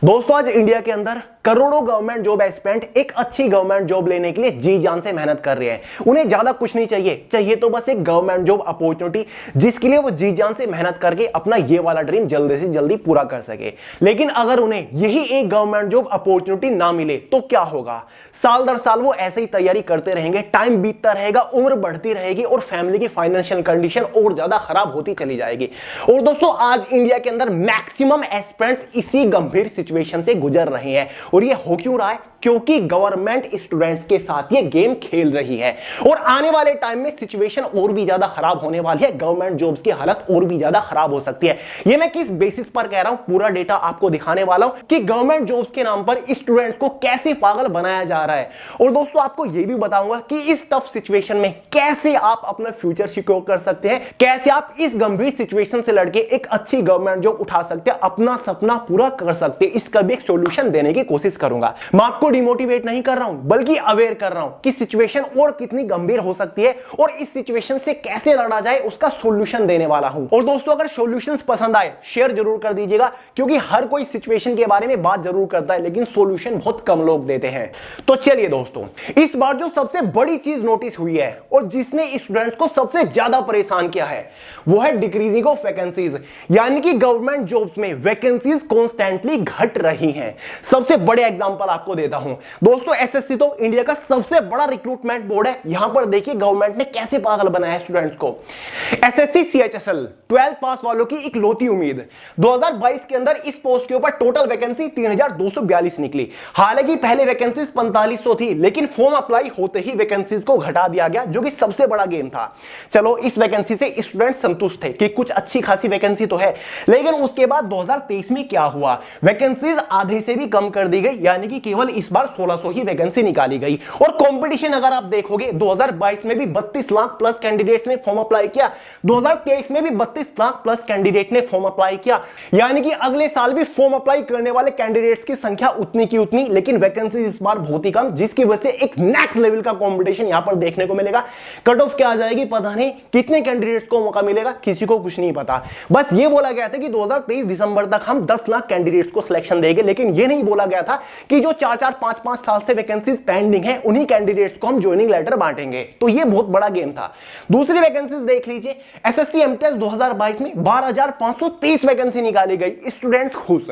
दोस्तों आज इंडिया के अंदर करोड़ों गवर्नमेंट जॉब एस्पिरेंट एक अच्छी गवर्नमेंट जॉब लेने के लिए जी जान से मेहनत कर रहे हैं। उन्हें ज्यादा कुछ नहीं चाहिए तो बस एक गवर्नमेंट जॉब अपॉर्चुनिटी जिसके लिए वो जी जान से मेहनत करके अपना ये वाला ड्रीम जल्दी से जल्दी पूरा कर सके। लेकिन अगर उन्हें यही एक गवर्नमेंट जॉब अपॉर्चुनिटी ना मिले तो क्या होगा? साल दर साल वो ऐसे ही तैयारी करते रहेंगे, टाइम बीतता रहेगा, उम्र बढ़ती रहेगी और फैमिली की फाइनेंशियल कंडीशन और ज्यादा खराब होती चली जाएगी। और दोस्तों आज इंडिया के अंदर मैक्सिमम एस्पिरेंट्स इसी गंभीर सिचुएशन से गुजर रहे हैं। और ये हो क्यों रहा है? क्योंकि गवर्नमेंट स्टूडेंट्स के साथ ये गेम खेल रही है और आने वाले टाइम में सिचुएशन और भी ज्यादा खराब होने वाली है। गवर्नमेंट जॉब्स की हालत और भी ज्यादा खराब हो सकती है। ये मैं किस बेसिस पर कह रहा हूं, पूरा डेटा आपको दिखाने वाला हूं कि गवर्नमेंट जॉब्स के नाम पर स्टूडेंट्स को कैसे पागल बनाया जा रहा है। और दोस्तों आपको यह भी बताऊंगा कि इस टफ सिचुएशन में कैसे आप अपना फ्यूचर सिक्योर कर सकते हैं, कैसे आप इस गंभीर सिचुएशन से लड़के एक अच्छी गवर्नमेंट जॉब उठा सकते हैं, अपना सपना पूरा कर सकते हैं। इसका भी एक सॉल्यूशन देने की कोशिश करूंगा। मैं आपको डिमोटिवेट नहीं कर रहा हूं बल्कि अवेयर कर रहा हूं कि सिचुएशन और कितनी गंभीर हो सकती है और इस सिचुएशन से कैसे लड़ा जाए उसका सॉल्यूशन देने वाला हूं। और दोस्तों अगर सॉल्यूशंस पसंद आए शेयर जरूर कर दीजिएगा, क्योंकि हर कोई सिचुएशन के बारे में बात जरूर करता है लेकिन सॉल्यूशन बहुत कम लोग देते हैं। तो चलिए दोस्तों, इस बार जो सबसे बड़ी चीज नोटिस हुई है और जिसने स्टूडेंट्स को सबसे ज्यादा परेशान किया है वो है डिक्रीजिंग ऑफ वैकेंसीज, यानी कि गवर्नमेंट जॉब्स में वैकेंसीज कॉन्स्टेंटली घट रही हैं। सबसे बड़े एग्जांपल आपको देता हूं दोस्तों, एसएससी तो इंडिया का सबसे बड़ा रिक्रूटमेंट बोर्ड है। यहां पर देखिए गवर्नमेंट ने कैसे पागल बनाया है स्टूडेंट्स को। एसएससी सीएचएसएल 12 पास वालों की इकलौती उम्मीद 2022 के अंदर इस पोस्ट के ऊपर टोटल वैकेंसी 3242 निकली। हालांकि पहले वैकेंसी 4500 थी लेकिन फॉर्म अप्लाई होते ही वैकेंसीज को घटा दिया गया, जो कि सबसे बड़ा गेम था। चलो इस वैकेंसी से स्टूडेंट संतुष्ट थे कि कुछ अच्छी खासी वैकेंसी तो है, लेकिन उसके बाद 2023 में क्या हुआ? वैकेंसीज आधे से भी कम कर दी गई, यानी कि केवल इस बार 1600 ही वैकेंसी निकाली गई। और कंपटीशन अगर आप देखोगे 2022 में भी 32 लाख प्लस कैंडिडेट्स ने फॉर्म अप्लाई किया, 2023 में भी 32 लाख प्लस कैंडिडेट ने फॉर्म अप्लाई किया, यानी कि अगले साल भी फॉर्म अप्लाई करने वाले कैंडिडेट्स की संख्या उतनी की उतनी, लेकिन वैकेंसी इस बार बहुत ही कम, जिसकी वजह से एक नेक्स्ट लेवल का कंपटीशन यहां पर देखने को मिलेगा। कट ऑफ क्या आ जाएगी पता नहीं, कितने कैंडिडेट्स को मौका मिलेगा किसी को कुछ नहीं पता। बस ये बोला गया था कि 2023 दिसंबर तक हम 10 लाख कैंडिडेट्स को सिलेक्शन देंगे, लेकिन ये नहीं बोला गया था कि जो 4-4 5-5 साल से वैकेंसी पेंडिंग है उन्हीं कैंडिडेट्स को हम ज्वाइनिंग लेटर बांटेंगे। तो ये बहुत बड़ा गेम था। दूसरी वैकेंसीज देख लीजिए, एसएससी एमटीएस 2022 में 12530 वैकेंसी निकाली गई, स्टूडेंट्स खुश।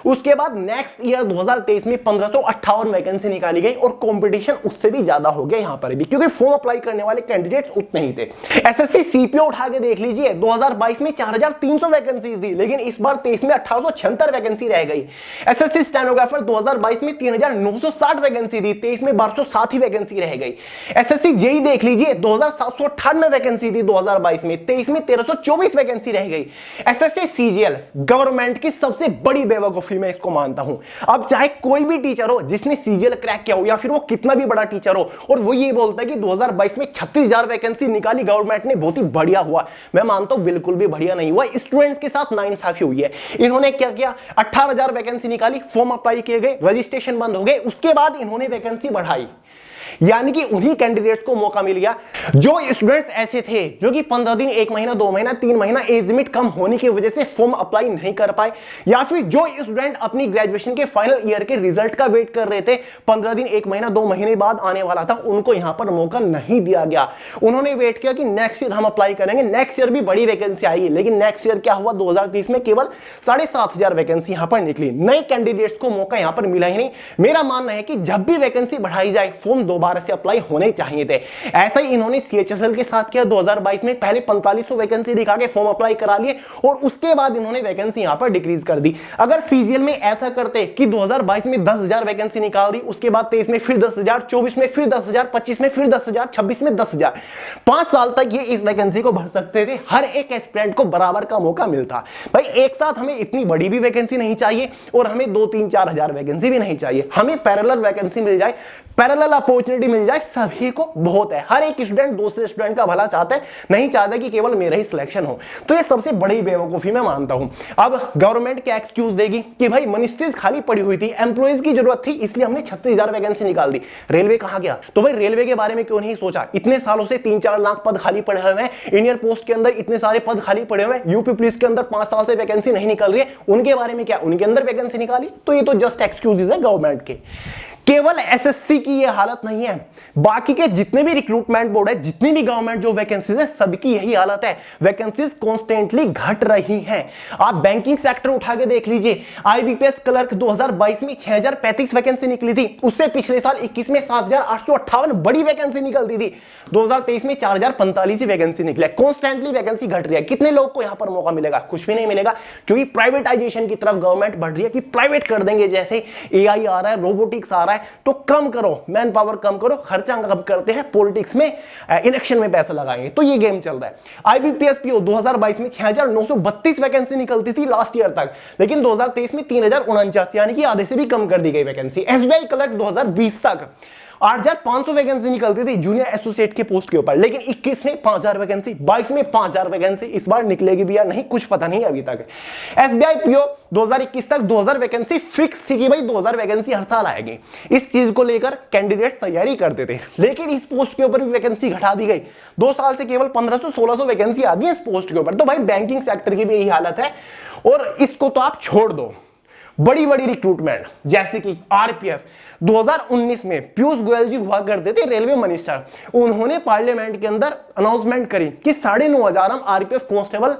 उसके बाद नेक्स्ट ईयर 2023 में 1558 वैकेंसी निकाली गई और कंपटीशन उससे भी ज्यादा हो गया यहां पर भी, क्योंकि फॉर्म अप्लाई करने वाले कैंडिडेट्स उतने ही थे। एसएससी सीपीओ उठा के देख लीजिए, 2022 में 4300 वैकेंसी थी, लेकिन इस बार 23 में 1876 वैकेंसी रह गई। एसएससी स्टेनोग्राफर 2022 में 3960 वैकेंसी थी, 23 में 1207 ही वैकेंसी रह गई। एसएससी जेई देख लीजिए, 2798 वैकेंसी थी 2022 में, 23 में 1324 वैकेंसी रह गई। एसएससी सीजीएल गवर्नमेंट की सबसे बड़ी बेवकूफी मैं इसको मानता हूं। अब चाहे कोई भी टीचर हो जिसने सीजीएल क्रैक किया हो या फिर वो कितना भी बड़ा टीचर हो और वो ये बोलता है कि 2022 में 36,000 वैकेंसी निकाली गवर्नमेंट ने, बहुत ही बढ़िया हुआ, मैं मानता हूं बिल्कुल भी बढ़िया नहीं हुआ। स्टूडेंट्स के साथ नाइंसाफी हुई है। इन्होंने क्या किया, 18,000 वैकेंसी निकाली, फॉर्म अप्लाई किए गए, रजिस्ट्रेशन बंद हो गए, उसके बाद इन्होंने वैकेंसी बढ़ाई, यानी कि उन्हीं कैंडिडेट्स को मौका मिल गया जो स्टूडेंट्स ऐसे थे जो कि 15 दिन, 1 महीना, 2 महीना, 3 महीना एज लिमिट कम होने की वजह से फॉर्म अप्लाई नहीं कर पाए, या फिर जो स्टूडेंट अपनी ग्रेजुएशन के फाइनल ईयर के रिजल्ट का वेट कर रहे थे, 15 दिन, 1 महीना, 2 महीने बाद आने वाला था, उनको यहां पर मौका नहीं दिया गया। उन्होंने वेट किया कि नेक्स्ट ईयर हम अप्लाई करेंगे, नेक्स्ट ईयर भी बड़ी वैकेंसी आएगी, लेकिन नेक्स्ट ईयर क्या हुआ, 2030 में केवल 7500 वैकेंसी यहां पर निकली। नए कैंडिडेट्स को मौका यहां पर मिला ही नहीं। मेरा मानना है कि जब भी वैकेंसी बढ़ाई जाए फॉर्म दोबारा से अप्लाई होने चाहिए थे। ऐसा ही इन्होंने सीएचएसएल के साथ किया। 2022 में पहले 4500 वैकेंसी दिखा के फॉर्म अप्लाई करा लिए और उसके बाद इन्होंने वैकेंसी यहां पर डिक्रीज कर दी। अगर सीजीएल में ऐसा करते कि 2022 में 10,000 वैकेंसी निकाल दी, उसके बाद 23 में फिर 10,000, 24 में फिर 10,000, 25 में फिर 10,000, 26 में 10,000, 5 साल तक ये इस वैकेंसी को भर सकते थे, हर एक एस्पिरेंट को बराबर का मौका मिलता। भाई एक साथ हमें इतनी बड़ी भी वैकेंसी नहीं चाहिए और हमें 2-3-4 हजार वैकेंसी भी नहीं चाहिए, हमें पैरेलल वैकेंसी मिल जाए, पैरेलल अपॉर्चुनिटी अपॉर्चुनिटी मिल जाए सभी को बहुत है। हर एक स्टूडेंट दूसरे स्टूडेंट का भला चाहता है, नहीं चाहता कि केवल मेरा ही सिलेक्शन हो। तो ये सबसे बड़ी बेवकूफी मैं मानता हूं। अब गवर्नमेंट क्या एक्सक्यूज देगी कि भाई मिनिस्ट्रीज खाली पड़ी हुई थी, एम्प्लॉइज की जरूरत थी, इसलिए हमने 36,000 वैकेंसी निकाल दी। रेलवे कहां गया? तो भाई रेलवे के बारे में क्यों नहीं सोचा? इतने सालों से 3-4 लाख पद खाली पड़े हुए हैं, इंडियन पोस्ट के अंदर इतने सारे पद खाली पड़े हुए हैं, यूपी पुलिस के अंदर 5 साल से वैकेंसी नहीं निकल रही है, उनके बारे में क्या? उनके अंदर वैकेंसी निकाली? तो ये तो जस्ट एक्सक्यूजेस है गवर्नमेंट के। केवल एसएससी की ये हालत नहीं है, बाकी के जितने भी रिक्रूटमेंट बोर्ड है, जितनी भी गवर्नमेंट जो वैकेंसीज है, सबकी यही हालत है। वैकेंसीज कॉन्स्टेंटली घट रही हैं। आप बैंकिंग सेक्टर उठा के देख लीजिए, आईबीपीएस क्लर्क 2022 में 6035 वैकेंसी निकली थी, उससे पिछले साल 21 में 7858 बड़ी वैकेंसी निकलती थी, 2023 में 4045 वैकेंसी निकले। कॉन्स्टेंटली वैकेंसी घट रही है। कितने लोग को यहां पर मौका मिलेगा? कुछ भी नहीं मिलेगा, क्योंकि प्राइवेटाइजेशन की तरफ गवर्नमेंट बढ़ रही है कि प्राइवेट कर देंगे। जैसे एआई आ रहा है, रोबोटिक्स आ रहा है, तो कम करो, मैन पावर कम करो, खर्चा कम करते हैं, पॉलिटिक्स में इलेक्शन में पैसा लगाएंगे। तो ये गेम चल रहा है। आईबीपीएस पीओ 2022 में 6932 वैकेंसी निकलती थी लास्ट ईयर तक, लेकिन 2023 में 3049, यानी कि आधे से भी कम कर दी गई वैकेंसी। एसबीआई क्लर्क 2020 तक 8500 वैकेंसी निकलती थी जूनियर एसोसिएट के पोस्ट के ऊपर, लेकिन 21 में 5000 वैकेंसी, 22 में 5000 वैकेंसी। इस बार निकलेगी भी या नहीं कुछ पता नहीं अभी तक। एसबीआई पीओ 2021 तक 2000 वैकेंसी फिक्स थी कि भाई 2000 वैकेंसी हर साल आएगी। इस चीज को लेकर कैंडिडेट्स तैयारी करते थे, लेकिन इस पोस्ट के ऊपर भी वैकेंसी घटा दी गई। 2 साल से केवल 1500-1600 वैकेंसी आती है इस पोस्ट के ऊपर। तो भाई बैंकिंग सेक्टर की भी यही हालत है, और इसको तो आप छोड़ दो। बड़ी बड़ी रिक्रूटमेंट जैसे कि आरपीएफ 2019 में पीयूष गोयल जी हुआ करते थे रेलवे मिनिस्टर, उन्होंने पार्लियामेंट के अंदर अनाउंसमेंट करी कि 9,500 हम आरपीएफ कांस्टेबल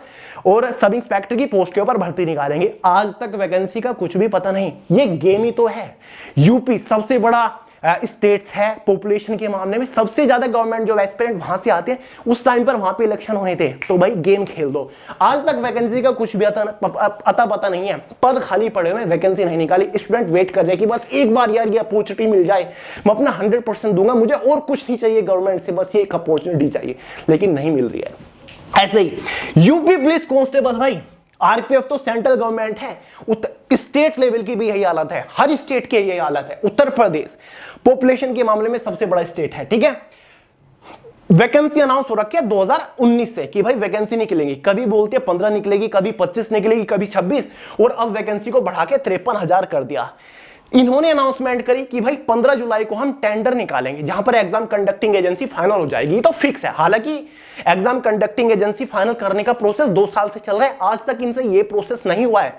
और सब इंस्पेक्टर की पोस्ट के ऊपर भर्ती निकालेंगे। आज तक वैकेंसी का कुछ भी पता नहीं। ये गेम ही तो है। यूपी सबसे बड़ा स्टेट्स है पॉपुलेशन के मामले में, सबसे ज्यादा गवर्नमेंट जो एस्पिरेंट वहां से आते हैं, उस टाइम पर वहां पे इलेक्शन होने थे। तो भाई गेम खेल दो। आज तक वैकेंसी का कुछ भी अता पता नहीं है, पद खाली पड़े हुए, वैकेंसी नहीं निकाली। स्टूडेंट वेट कर रहे हैं कि बस एक बार यार ये अपॉर्चुनिटी मिल जाए, मैं अपना 100% दूंगा, मुझे और कुछ नहीं चाहिए गवर्नमेंट से, बस ये एक अपॉर्चुनिटी चाहिए, लेकिन नहीं मिल रही है। ऐसे ही यूपी पुलिस कांस्टेबल, भाई आरपीएफ तो सेंट्रल गवर्नमेंट है, स्टेट लेवल की भी यही हालत है, हर स्टेट की यही हालत है। उत्तर प्रदेश पॉपुलेशन के मामले में सबसे बड़ा स्टेट है, ठीक है। वैकेंसी अनाउंस हो रखी है 2019 से कि भाई वैकेंसी निकलेगी, कभी बोलते हैं 15 निकलेगी, कभी 25 निकलेगी, कभी 26, और अब वैकेंसी को बढ़ा के 53,000 कर दिया। इन्होंने अनाउंसमेंट करी कि भाई 15 जुलाई को हम टेंडर निकालेंगे, जहां पर एग्जाम कंडक्टिंग एजेंसी फाइनल हो जाएगी। तो फिक्स है। हालांकि एग्जाम कंडक्टिंग एजेंसी फाइनल करने का प्रोसेस 2 साल से चल रहा है, आज तक इनसे ये प्रोसेस नहीं हुआ है,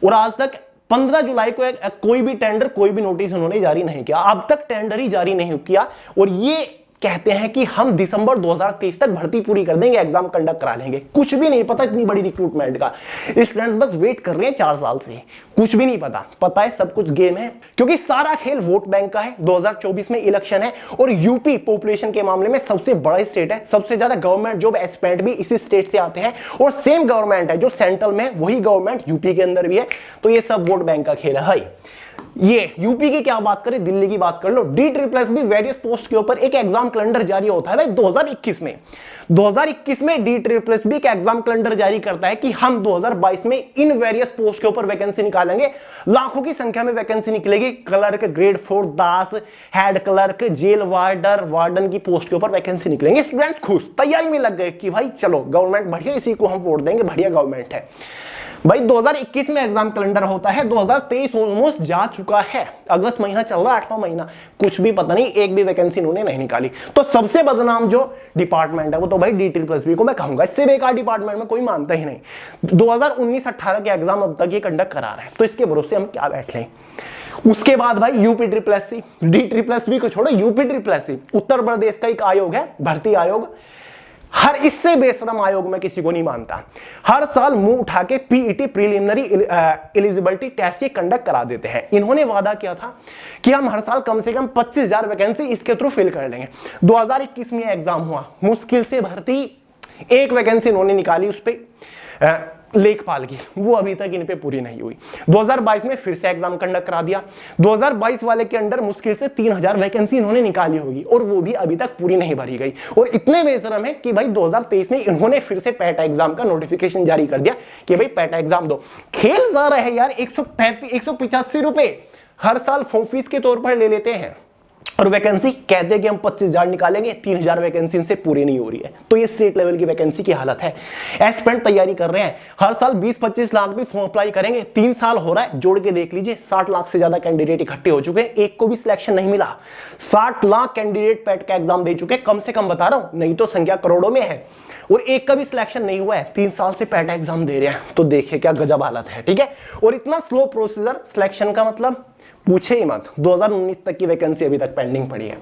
और आज तक 15 जुलाई को कोई भी टेंडर, कोई भी नोटिस उन्होंने जारी नहीं किया। अब तक टेंडर ही जारी नहीं किया, और ये कहते हैं कि हम दिसंबर 2023 तक भर्ती पूरी कर देंगे, एग्जाम कंडक्ट करा लेंगे। कुछ भी नहीं पता इतनी बड़ी रिक्रूटमेंट का। स्टूडेंट्स बस वेट कर रहे हैं 4 साल से, कुछ भी नहीं पता। पता है सब कुछ गेम है, क्योंकि सारा खेल वोट बैंक का है। 2024 में इलेक्शन है, और यूपी पॉपुलेशन के मामले में सबसे बड़ा स्टेट है, सबसे ज्यादा गवर्नमेंट जॉब एस्पिरेंट भी इसी स्टेट से आते हैं, और सेम गवर्नमेंट है जो सेंट्रल में, वही गवर्नमेंट यूपी के अंदर भी है। तो ये सब वोट बैंक का खेल है। ये यूपी की क्या बात करें, दिल्ली की बात कर लो। DSSS वेरियस पोस्ट के ऊपर एक एग्जाम कैलेंडर जारी होता है भाई 2021 में। 2021 में DSSS का एग्जाम कैलेंडर जारी करता है कि हम 2022 में इन वेरियस पोस्ट के ऊपर वैकेंसी निकालेंगे। लाखों की संख्या में वैकेंसी निकलेगी। क्लर्क, ग्रेड 4 दास, हेड क्लर्क, जेल वार्डन की पोस्ट के ऊपर वैकेंसी निकलेंगे। स्टूडेंट्स खुश, तैयारी में लग गए कि भाई चलो गवर्नमेंट बढ़िया, इसी को हम वोट देंगे, बढ़िया गवर्नमेंट है। भाई 2021 में एग्जाम कैलेंडर होता है, 2023 ऑलमोस्ट जा चुका है, अगस्त महीना चल रहा है, 8वां महीना, कुछ भी पता नहीं, एक भी वैकेंसी इन्होंने नहीं निकाली। तो सबसे बदनाम जो डिपार्टमेंट है वो तो भाई DSSS को मैं कहूंगा, इससे बेकार डिपार्टमेंट में कोई मानता ही नहीं। 2019-18 के एग्जाम अब तक ये कंडक्ट करा रहे हैं, तो इसके भरोसे हम क्या बैठ लें। उसके बाद भाई UPSSC, DSSS को छोड़ो, UPSSC उत्तर प्रदेश का एक आयोग है, भर्ती आयोग। हर इससे बेशरम आयोग में किसी को नहीं मानता। हर साल मुंह उठा के PET preliminary eligibility test conduct करा देते हैं। इन्होंने वादा किया था कि हम हर साल कम से कम 25,000 वैकेंसी इसके थ्रू फिल कर लेंगे। 2021 में एग्जाम हुआ, मुश्किल से भर्ती, एक वैकेंसी इन्होंने निकाली उस पर लेखपाल की, वो अभी तक इन पे पूरी नहीं हुई। 2022 में फिर से एग्जाम कंडक्ट करा दिया। 2022 वाले के अंडर मुश्किल से 3,000 वैकेंसी इन्होंने निकाली होगी, और वो भी अभी तक पूरी नहीं भरी गई। और इतने बेशरम है कि भाई 2023 में इन्होंने फिर से पैटा एग्जाम का नोटिफिकेशन जारी कर दिया कि भाई पैटा एग्जाम दो। खेल जा रहा है यार, 185 रुपए हर साल फॉर्म फीस के तौर पर ले लेते हैं, और वैकेंसी कहते हैं कि हम 25,000 निकालेंगे, 3,000 वैकेंसी इनसे पूरी नहीं हो रही है। तो ये स्टेट लेवल की वैकेंसी की हालत है। एस्पिरेंट तैयारी कर रहे हैं, हर साल 20-25 लाख भी फॉर्म अप्लाई करेंगे, 3 साल हो रहा है, जोड़ के देख लीजिए 60 लाख से ज्यादा कैंडिडेट इकट्ठे हो चुके हैं, एक को भी सिलेक्शन नहीं मिला। 60 लाख कैंडिडेट पैट का एग्जाम दे चुके हैं, कम से कम बता रहा हूं, नहीं तो संख्या करोड़ों में है, और एक का भी सिलेक्शन नहीं हुआ है। 3 साल से पैट एग्जाम दे रहे हैं, तो देखिए क्या गजब हालत है। ठीक है, और इतना स्लो प्रोसीजर सिलेक्शन का, मतलब पूछे ही मत। 2019 तक की वैकेंसी अभी तक पेंडिंग पड़ी है।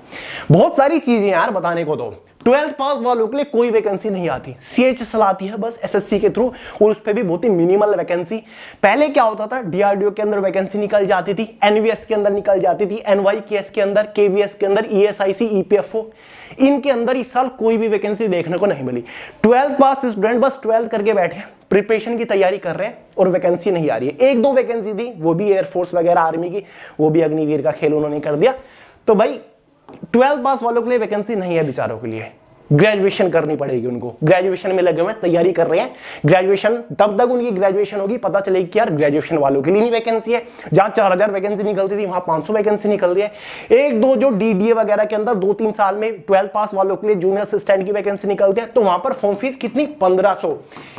बहुत सारी चीजें यार बताने को। तो 12th पास वालों के लिए कोई वैकेंसी नहीं आती, CHSL आती है बस SSC के थ्रू, और उस पर भी बहुत ही मिनिमल वैकेंसी। पहले क्या होता था, DRDO के अंदर वैकेंसी निकल जाती थी, NVS के अंदर निकल जाती थी, NYKS के अंदर, KVS के अंदर, ESIC, EPFO, इनके अंदर इस साल कोई भी वैकेंसी देखने को नहीं मिली। 12th पास स्टूडेंट बस 12th करके बैठे, प्रिपरेशन की तैयारी कर रहे हैं और वैकेंसी नहीं आ रही है। 1-2 वैकेंसी थी, वो भी एयरफोर्स वगैरह आर्मी की, वो भी अग्निवीर का खेल उन्होंने कर दिया। तो भाई 12th पास वालों के लिए वैकेंसी नहीं है बेचारों के लिए, ग्रेजुएशन करनी पड़ेगी उनको। ग्रेजुएशन में लगे हुए हैं, तैयारी कर रहे हैं। ग्रेजुएशन तब तक उनकी ग्रेजुएशन होगी, पता चलेगी कि यार ग्रेजुएशन वालों के लिए नहीं वैकेंसी है। जहां 4,000 वैकेंसी निकलती थी वहां 500 वैकेंसी निकल रही है। 1-2 जो DDA वगैरह के अंदर 2-3 साल में 12 पास वालों के लिए जूनियर असिस्टेंट की वैकेंसी निकलती है, तो वहां पर फॉर्म फीस कितनी, 1500,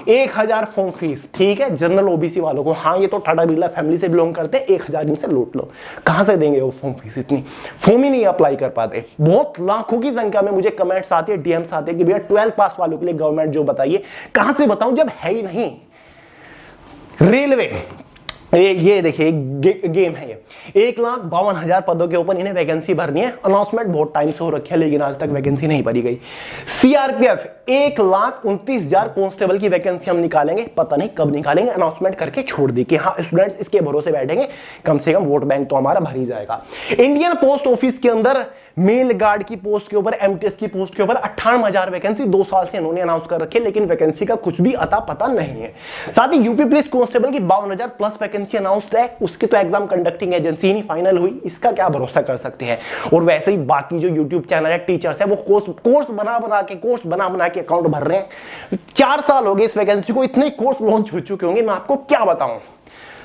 1000 फॉर्म फीस। ठीक है, जनरल OBC वालों को, हाँ ये तो टाटा बिरला फैमिली से बिलोंग करते हैं, 1000 इनसे लूट लो। कहां से देंगे वो फॉर्म फीस, इतनी फॉर्म ही नहीं अप्लाई कर पाते। बहुत लाखों की संख्या में मुझे कमेंट्स आते हैं, DMs आते हैं कि भैया 12 पास वालों के लिए गवर्नमेंट जॉब बताइए। कहां से बताऊं जब है ही नहीं। रेलवे, ये देखिए गेम है ये, 1,52,000 पदों के ऊपर इन्हें वैकेंसी भरनी है। अनाउंसमेंट बहुत टाइम से हो रखी है, लेकिन आज तक वैकेंसी नहीं भरी गई। CRPF 1,29,000 कांस्टेबल की वैकेंसी हम निकालेंगे, पता नहीं कब निकालेंगे, अनाउंसमेंट करके छोड़ दी कि हाँ स्टूडेंट्स इसके भरोसे बैठेंगे, कम से कम वोट बैंक तो हमारा भर ही जाएगा। इंडियन पोस्ट ऑफिस के अंदर मेल गार्ड की पोस्ट के ऊपर, MTS की पोस्ट के ऊपर 58,000 वैकेंसी 2 साल से इन्होंने अनाउंस कर रखी है, लेकिन वैकेंसी का कुछ भी अता पता नहीं है। साथ ही यूपी पुलिस कांस्टेबल की 52,000 प्लस वैकेंसी अनाउंस्ड है, उसकी तो एग्जाम कंडक्टिंग एजेंसी नहीं फाइनल हुई, इसका क्या भरोसा कर सकते हैं। और वैसे ही बाकी जो यूट्यूब चैनल है, टीचर्स है, वो कोर्स बना के अकाउंट भर रहे हैं। 4 साल हो गए इस वैकेंसी को, इतने कोर्स लॉन्च हो चुके होंगे, मैं आपको क्या बताऊं।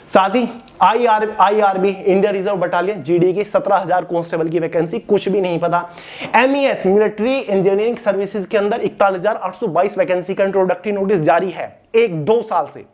साथ ही IRB India reserve battalion GD की 17,000 कांस्टेबल की वैकेंसी, कुछ भी नहीं पता। MES मिलिट्री इंजीनियरिंग सर्विसेज के अंदर 41,822 वैकेंसी का इंट्रोडक्टरी नोटिस जारी है 1-2 साल से।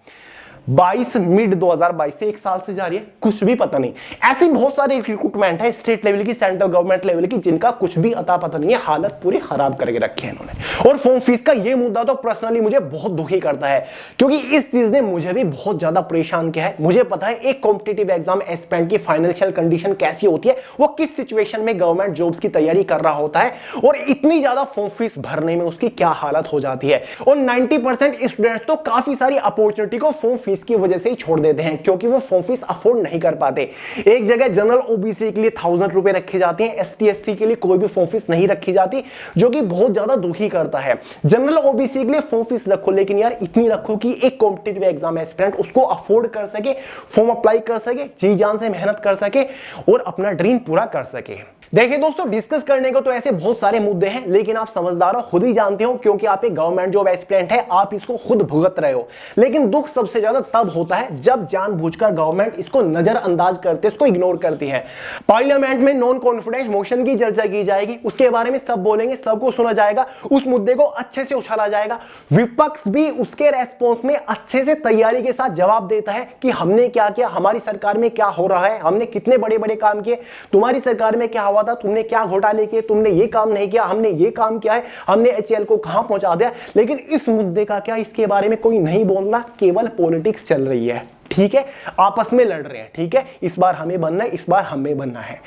22 मिड 2022 से 1 साल से जारी है, कुछ भी पता नहीं। ऐसी बहुत सारी रिक्रूटमेंट है स्टेट लेवल की, सेंट्रल गवर्नमेंट लेवल की, जिनका कुछ भी अता पता नहीं है। हालत पूरी खराब करके रखी है इन्होंने। और फॉर्म फीस का ये मुद्दा तो पर्सनली मुझे बहुत दुखी करता है, क्योंकि इस चीज ने मुझे भी बहुत ज्यादा परेशान किया है। मुझे पता है एक कॉम्पिटिटिव एग्जाम एस्पिरेंट की फाइनेंशियल कंडीशन कैसी होती है, वो किस सिचुएशन में गवर्नमेंट जॉब्स की तैयारी कर रहा होता है, और इतनी ज्यादा फॉर्म फीस भरने में उसकी क्या हालत हो जाती है। और 90% स्टूडेंट्स तो काफी सारी अपॉर्चुनिटी को फॉर्म फीस की वजह से ही छोड़ देते हैं, क्योंकि वो फॉर्म फीस अफोर्ड नहीं कर पाते। एक जगह जनरल OBC के लिए 1000 रुपए रखे जाते हैं, ST SC के लिए कोई भी फॉर्म फीस नहीं रखी जाती, जो कि बहुत ज्यादा दुखी करता है। जनरल OBC के लिए फॉर्म फीस रखो, लेकिन यार इतनी रखो कि एक कॉम्पिटिटिव एग्जाम एस्पिरेंट उसको अफोर्ड कर सके, फॉर्म अप्लाई कर सके, जी जान से मेहनत कर सके और अपना ड्रीम पूरा कर सके। देखिए दोस्तों, डिस्कस करने को तो ऐसे बहुत सारे मुद्दे हैं, लेकिन आप समझदार हो, खुद ही जानते हो, क्योंकि आप एक गवर्नमेंट जॉब एस्पिरेंट है, आप इसको खुद भुगत रहे हो। लेकिन दुख सबसे ज्यादा तब होता है जब जानबूझकर गवर्नमेंट इसको नजरअंदाज करते, इसको इग्नोर करती है। पार्लियामेंट में नॉन कॉन्फिडेंस मोशन की चर्चा की जाएगी, उसके बारे में सब बोलेंगे, सबको सुना जाएगा, उस मुद्दे को अच्छे से उछाला जाएगा। विपक्ष भी उसके रेस्पॉन्स में अच्छे से तैयारी के साथ जवाब देता है कि हमने क्या किया, हमारी सरकार में क्या हो रहा है, हमने कितने बड़े बड़े काम किए, तुम्हारी सरकार में क्या हुआ था, तुमने क्या घोटाले किए, तुमने ये काम नहीं किया, हमने ये काम किया है, हमने HAL को कहां पहुंचा दिया। लेकिन इस मुद्दे का क्या, इसके बारे में कोई नहीं बोल रहा, केवल पॉलिटिक्स चल रही है। ठीक है, आपस में लड़ रहे हैं। ठीक है, इस बार हमें बनना है, इस बार हमें बनना है।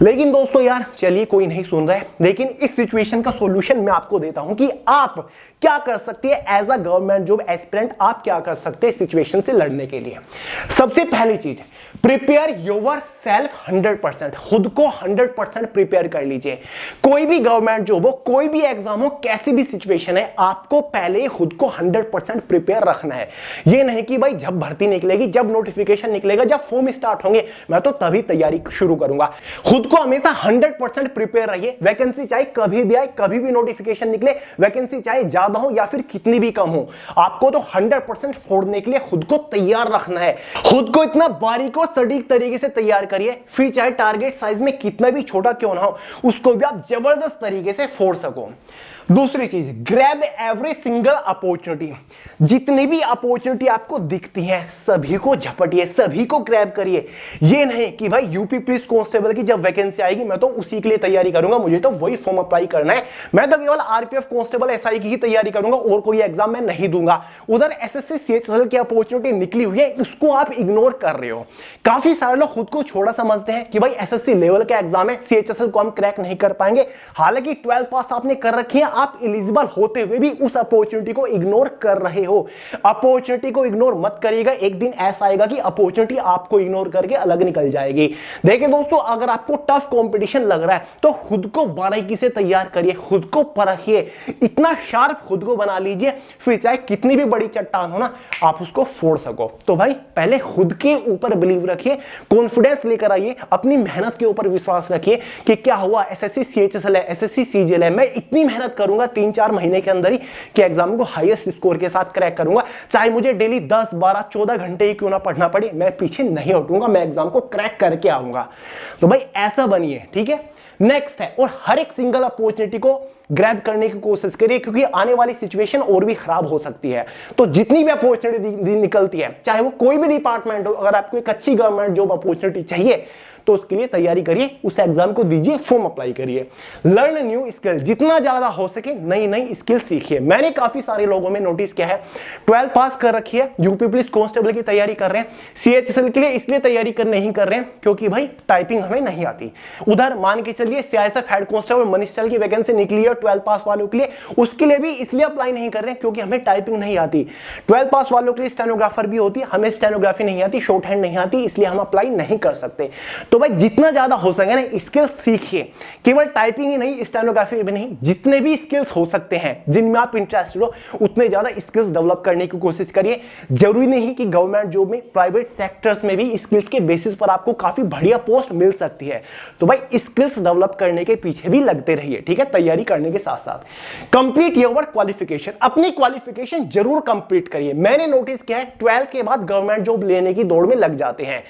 लेकिन दोस्तों यार चलिए, कोई नहीं सुन रहा है, लेकिन इस सिचुएशन का सॉल्यूशन मैं आपको देता हूं कि आप क्या कर सकते हैं as a government job aspirant. आप क्या कर सकते हैं सिचुएशन से लड़ने के लिए। सबसे पहली चीज, प्रिपेयर योर सेल्फ 100%, खुद को 100% प्रिपेयर कर लीजिए। कोई भी गवर्नमेंट जॉब हो, कोई भी एग्जाम हो, कैसी भी सिचुएशन है, आपको पहले खुद को 100% प्रिपेयर रखना है। ये नहीं कि भाई जब भर्ती निकलेगी, जब नोटिफिकेशन निकलेगा, जब फॉर्म स्टार्ट होंगे, मैं तो तभी तैयारी शुरू करूंगा। खुद को हमेशा 100% प्रिपेयर रहिए। वैकेंसी चाहे कभी भी आए, कभी भी नोटिफिकेशन निकले, वैकेंसी चाहे ज्यादा हो या फिर कितनी भी कम हो, आपको तो 100% फोड़ने के लिए खुद को तैयार रखना है। खुद को इतना बारीक को सटीक तरीके से तैयार करिए, फिर चाहे टारगेट साइज में कितना भी छोटा क्यों ना हो उसको भी आप जबरदस्त तरीके से फोड़ सको। दूसरी चीज, ग्रैब एवरी सिंगल अपॉर्चुनिटी। जितनी भी अपॉर्चुनिटी आपको दिखती है सभी को झपटिए, सभी को ग्रैब करिए। ये नहीं कि भाई यूपी पुलिस कांस्टेबल की जब वैकेंसी आएगी मैं तो उसी के लिए तैयारी करूंगा, मुझे तो वही फॉर्म अप्लाई करना है, मैं तो केवल आरपीएफ कांस्टेबल एसआई की ही तैयारी करूंगा और कोई एग्जाम मैं नहीं दूंगा। उधर एसएससी सीएचएसएल की अपॉर्चुनिटी निकली हुई है, इसको आप इग्नोर कर रहे हो। काफी सारे लोग खुद को छोटा समझते हैं कि भाई एसएससी लेवल का एग्जाम है, सीएचएसएल को हम क्रैक नहीं कर पाएंगे। हालांकि 12th पास आपने कर रखी है, आप एलिजिबल होते हुए भी उस अपॉर्चुनिटी को इग्नोर कर रहे हो। अपॉर्चुनिटी को इग्नोर मत करिएगा, एक दिन ऐसा आएगा कि अपॉर्चुनिटी आपको इग्नोर करके अलग निकल जाएगी। देखिए दोस्तों, अगर आपको टफ कंपटीशन लग रहा है तो खुद को बारीकी से तैयार करिए, खुद को परखिए, इतना शार्प खुद को बना लीजिए, फिर चाहे कितनी भी बड़ी चट्टान हो ना आप उसको फोड़ सको। तो भाई पहले खुद के ऊपर बिलीव रखिए, कॉन्फिडेंस लेकर आइए, अपनी मेहनत के ऊपर विश्वास रखिए कि क्या हुआ एसएससी सीएचएसएल है, एसएससी सीजीएल है, मैं इतनी मेहनत करूंगा 3-4 महीने के अंदर ही कि एग्जाम को हाईएस्ट स्कोर के साथ क्रैक करूंगा, चाहे मुझे डेली 10, 12, 14 घंटे ही क्यों ना पढ़ना पड़े, मैं पीछे नहीं हटूंगा, मैं एग्जाम को क्रैक करके आऊंगा। तो भाई ऐसा बनिए, ठीक है। नेक्स्ट है, और हर एक सिंगल अपॉर्चुनिटी को ग्रैब करने की कोशिश करिए, क्योंकि आने वाली सिचुएशन और भी खराब हो सकती है। तो जितनी भी अपॉर्चुनिटी निकलती है, चाहे वो कोई भी डिपार्टमेंट हो, अगर आपको एक अच्छी गवर्नमेंट जॉब अपॉर्चुनिटी चाहिए तो उसके लिए तैयारी करिए, उस एग्जाम को दीजिए, फॉर्म अप्लाई करिए। लर्न न्यू स्किल, जितना ज्यादा हो सके नई नई स्किल सीखिए। मैंने काफी सारे लोगों में नोटिस किया है 12th पास कर रखी है, यूपी पुलिस कांस्टेबल की तैयारी कर रहे हैं, सीएचएसएल के लिए इसलिए तैयारी नहीं कर रहे हैं क्योंकि भाई टाइपिंग हमें नहीं आती। उधर मान के चलिए सीआईएसएफ हेड कांस्टेबल मनिस्टल की वैकेंसी निकली है 12th पास वालों के लिए, उसके लिए भी इसलिए अप्लाई नहीं कर रहे हैं क्योंकि हमें टाइपिंग नहीं आती। 12th पास वालों के लिए स्टेनोग्राफर भी होती है, हमें स्टेनोग्राफी नहीं आती, शॉर्ट हैंड नहीं आती, इसलिए हम अप्लाई नहीं कर सकते। तो भाई जितना ज्यादा हो सके ना स्किल सीखिए, केवल टाइपिंग ही नहीं, स्टेनोग्राफी भी नहीं, जितने भी स्किल्स हो सकते हैं जिनमें आप इंटरेस्टेड हो उतने ज्यादा स्किल्स डेवलप करने की कोशिश करिए। जरूरी नहीं कि गवर्नमेंट जॉब में, प्राइवेट सेक्टर्स में भी स्किल्स के बेसिस पर आपको काफी बढ़िया पोस्ट मिल सकती है। तो भाई स्किल्स डेवलप करने के पीछे भी लगते रहिए, ठीक है, तैयारी करने के साथ साथ। कंप्लीट योर क्वालिफिकेशन, अपनी क्वालिफिकेशन जरूर कंप्लीट करिए। मैंने नोटिस किया है 12th के बाद गवर्नमेंट जॉब लेने की दौड़ में लग जाते हैं,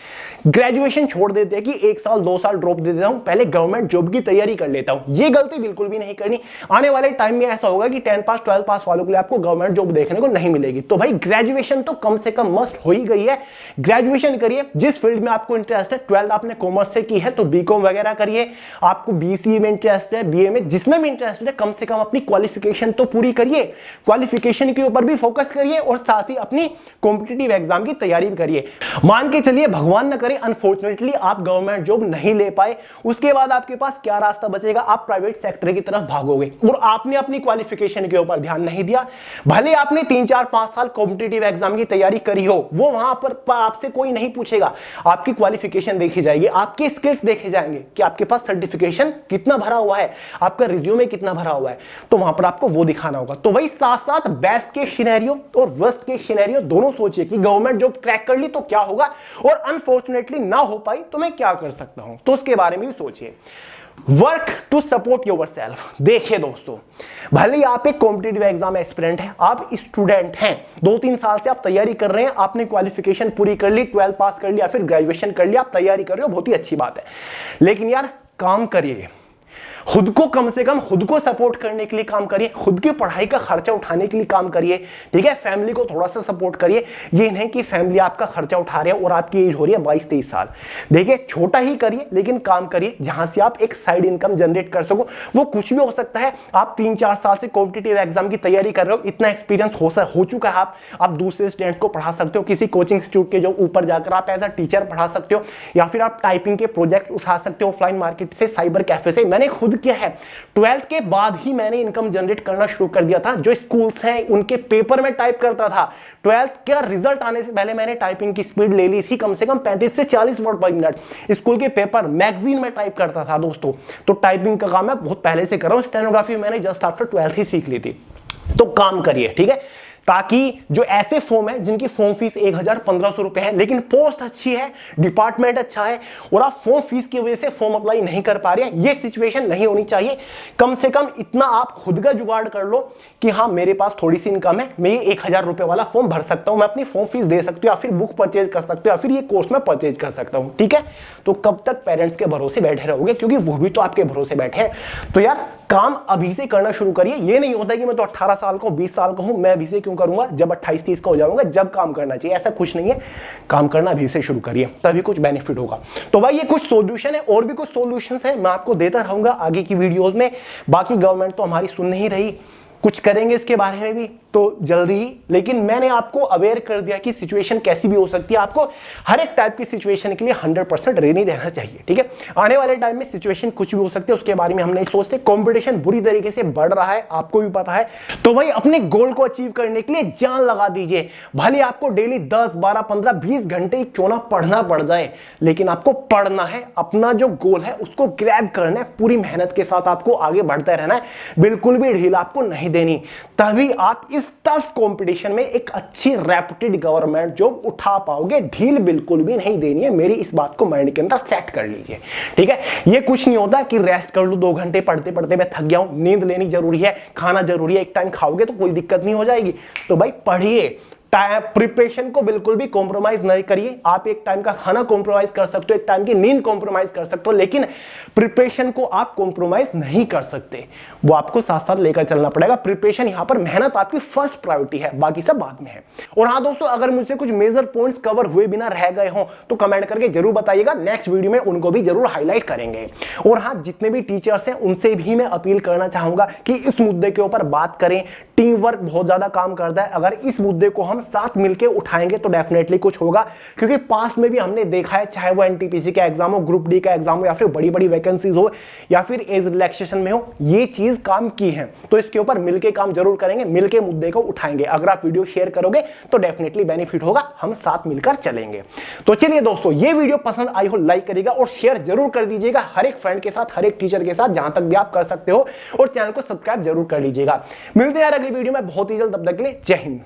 ग्रेजुएशन छोड़ देते हैं कि 1 साल 2 साल ड्रॉप दे देता हूं, पहले गवर्नमेंट जॉब की तैयारी कर लेता हूं। ये गलती बिल्कुल भी नहीं करनी। आने वाले टाइम में ऐसा होगा कि 10 पास 12 पास वालों के लिए आपको गवर्नमेंट जॉब देखने को नहीं मिलेगी। तो भाई ग्रेजुएशन तो कम से कम मस्ट हो ही गई है, ग्रेजुएशन करिए। जिस फील्ड में आपको इंटरेस्ट है, 12th आपने कॉमर्स से की है तो बीकॉम वगैरह करिए, आपको बीसीए में इंटरेस्ट है, बीए में, जिसमें भी इंटरेस्ट है, कम से कम अपनी क्वालिफिकेशन तो पूरी करिए, क्वालिफिकेशन के ऊपर भी फोकस करिए और साथ ही अपनी कॉम्पिटिटिव एग्जाम की तैयारी भी करिए। मान के चलिए भगवान न करे अनफॉर्चुनेटली आप गवर्नमेंट जॉब नहीं ले पाए, उसके बाद आपके पास क्या रास्ता बचेगा? आप प्राइवेट सेक्टर की तरफ भागोगे और आपने अपनी क्वालिफिकेशन के ऊपर ध्यान नहीं दिया। भले आपने 3-4-5 साल कॉम्पिटिटिव एग्जाम की तैयारी करी हो, वो वहां पर आपसे कोई नहीं पूछेगा, आपकी क्वालिफिकेशन देखी जाएगी, आपके स्किल्स देखे जाएंगे कि आपके पास सर्टिफिकेशन कितना भरा हुआ है, आपका रिज्यूमे कितना भरा हुआ है, तो वहां पर आपको वो दिखाना होगा। तो वही साथ साथ बेस्ट के सिनेरियो और वर्स्ट के सिनेरियो दोनों सोचिए कि गवर्नमेंट जॉब क्रैक कर ली तो क्या होगा, और अनफॉर्चुनेटली ना हो पाई तो मैं क्या कर सकता हूं, तो उसके बारे में भी सोचिए। Work to support yourself. देखिए दोस्तों, भले ही आप एक कॉम्पिटिटिव एग्जाम एस्पिरेंट हैं, आप स्टूडेंट हैं, 2-3 साल से आप तैयारी कर रहे हैं, आपने क्वालिफिकेशन पूरी कर ली, 12th पास कर लिया, फिर ग्रेजुएशन कर लिया, आप तैयारी कर रहे हो, बहुत ही अच्छी बात है। लेकिन यार काम करिए, खुद को कम से कम खुद को सपोर्ट करने के लिए काम करिए, खुद की पढ़ाई का खर्चा उठाने के लिए काम करिए, ठीक है। फैमिली को थोड़ा सा सपोर्ट करिए, ये नहीं कि फैमिली आपका खर्चा उठा रही है और आपकी एज हो रही है 22-23 साल। देखिए छोटा ही करिए लेकिन काम करिए जहां से आप एक साइड इनकम जनरेट कर सको। वो कुछ भी हो सकता है, आप 3-4 साल से कॉम्पिटिटिव एग्जाम की तैयारी कर रहे हो, इतना एक्सपीरियंस हो चुका है, आप दूसरे स्टूडेंट्स को पढ़ा सकते हो, किसी कोचिंग इंस्टीट्यूट के जो ऊपर जाकर आप एज अ टीचर पढ़ा सकते हो, या फिर आप टाइपिंग के प्रोजेक्ट उठा सकते हो ऑफलाइन मार्केट से, साइबर कैफे से। मैंने खुद किया है, 12th के बाद ही मैंने इनकम जनरेट करना शुरू कर दिया था। जो स्कूल्स हैं उनके पेपर में टाइप करता था, 12th का रिजल्ट आने से पहले मैंने टाइपिंग की स्पीड ले ली थी कम से कम 35 से 40 वर्ड पर मिनट। स्कूल के पेपर मैगजीन में टाइप करता था दोस्तों। तो टाइपिंग का काम मैं बहुत पहले से कर रहा हूं, स्टेनोग्राफी मैंने जस्ट आफ्टर 12th ही सीख ली थी। तो काम करिए, ठीक है। ताकि जो ऐसे फॉर्म है जिनकी फॉर्म फीस 1,000-1,500 रुपए है, लेकिन पोस्ट अच्छी है, डिपार्टमेंट अच्छा है और आप फॉर्म फीस की वजह से फॉर्म अप्लाई नहीं कर पा रहे हैं, ये सिचुएशन नहीं होनी चाहिए। कम से कम इतना आप खुद का जुगाड़ कर लो कि हाँ मेरे पास थोड़ी सी इनकम है, मैं ये 1,000 रुपए वाला फॉर्म भर सकता हूं, मैं अपनी फॉर्म फीस दे सकती हूँ या फिर बुक परचेज कर सकते हो या फिर ये कोर्स में परचेज कर सकता हूं। ठीक है, तो कब तक पेरेंट्स के भरोसे बैठे रहोगे, क्योंकि वो भी तो आपके भरोसे बैठे हैं। तो यार काम अभी से करना शुरू करिए। ये नहीं होता कि मैं तो 18 साल का हूं, 20 साल का हूं, मैं अभी से क्यों करूंगा, जब 28-30 का हो जाऊंगा जब काम करना चाहिए, ऐसा कुछ नहीं है। काम करना अभी से शुरू करिए, तभी कुछ बेनिफिट होगा। तो भाई ये कुछ सॉल्यूशन है, और भी कुछ सॉल्यूशंस है, मैं आपको देता रहूंगा आगे की वीडियोस में। बाकी गवर्नमेंट तो हमारी सुन नहीं रही, कुछ करेंगे इसके बारे में भी तो जल्दी ही, लेकिन मैंने आपको अवेयर कर दिया कि सिचुएशन कैसी भी हो सकती है। आपको हर एक टाइप की सिचुएशन के लिए 100% रेडी रहना चाहिए। ठीक है, आने वाले टाइम में सिचुएशन कुछ भी हो सकती है, उसके बारे में हम नहीं सोचते। कंपटीशन बुरी तरीके से बढ़ रहा है, आपको भी पता है। तो भाई अपने गोल को अचीव करने के लिए जान लगा दीजिए। भले आपको डेली 10, 12, 15, 20 घंटे क्यों ना पढ़ना पड़ जाए, लेकिन आपको पढ़ना है, अपना जो गोल है उसको ग्रैब करना है, पूरी मेहनत के साथ आपको आगे बढ़ते रहना है, बिल्कुल भी ढील आपको नहीं देनी। तभी आप इस टफ कंपटीशन में एक अच्छी रेप्यूटेड गवर्नमेंट जॉब उठा पाओगे। ढील बिल्कुल भी नहीं देनी है, मेरी इस बात को माइंड के अंदर सेट कर लीजिए। ठीक है, ये कुछ नहीं होता कि रेस्ट कर लूं, 2 घंटे पढ़ते पढ़ते मैं थक गया हूं। नींद लेनी जरूरी है, खाना जरूरी है, एक टाइम खाओगे तो कोई दिक्कत नहीं हो जाएगी। तो भाई पढ़िए, प्रिपरेशन को बिल्कुल भी कॉम्प्रोमाइज नहीं करिए। आप एक टाइम का खाना कॉम्प्रोमाइज कर सकते हो, एक टाइम की नींद कॉम्प्रोमाइज कर सकते हो, लेकिन प्रिपरेशन को आप कॉम्प्रोमाइज नहीं कर सकते, वो आपको साथ साथ लेकर चलना पड़ेगा। प्रिपरेशन यहां पर मेहनत आपकी फर्स्ट प्रायोरिटी है, बाकी सब बाद में है। और हाँ दोस्तों, अगर मुझसे कुछ मेजर पॉइंट्स कवर हुए बिना रह गए हो तो कमेंट करके जरूर बताइएगा, नेक्स्ट वीडियो में उनको भी जरूर हाईलाइट करेंगे। और हाँ, जितने भी टीचर्स हैं उनसे भी मैं अपील करना चाहूंगा कि इस मुद्दे के ऊपर बात करें। टीम वर्क बहुत ज्यादा काम करता है, अगर इस मुद्दे को हम साथ मिलकर उठाएंगे तो डेफिनेटली कुछ होगा। क्योंकि पास्ट में भी हमने देखा है, चाहे वो एनटीपीसी का एग्जाम हो, ग्रुप डी का एग्जाम हो, या फिर बड़ी बड़ी वैकेंसीज हो, या फिर एज रिलैक्सेशन में हो, ये चीज काम की है। तो इसके ऊपर मिलके काम जरूर करेंगे, मिलके मुद्दे को उठाएंगे। अगर आप वीडियो शेयर करोगे तो डेफिनेटली बेनिफिट होगा, हम साथ मिलकर चलेंगे। तो चलिए दोस्तों, ये वीडियो पसंद आई हो लाइक करिएगा और शेयर जरूर कर दीजिएगा हर एक फ्रेंड के साथ, हर एक टीचर के साथ, जहां तक भी आप कर सकते हो। और चैनल को सब्सक्राइब जरूर कर लीजिएगा। मिलते हैं यार अगली वीडियो में बहुत ही जल्द, तब तक के लिए जय हिंद।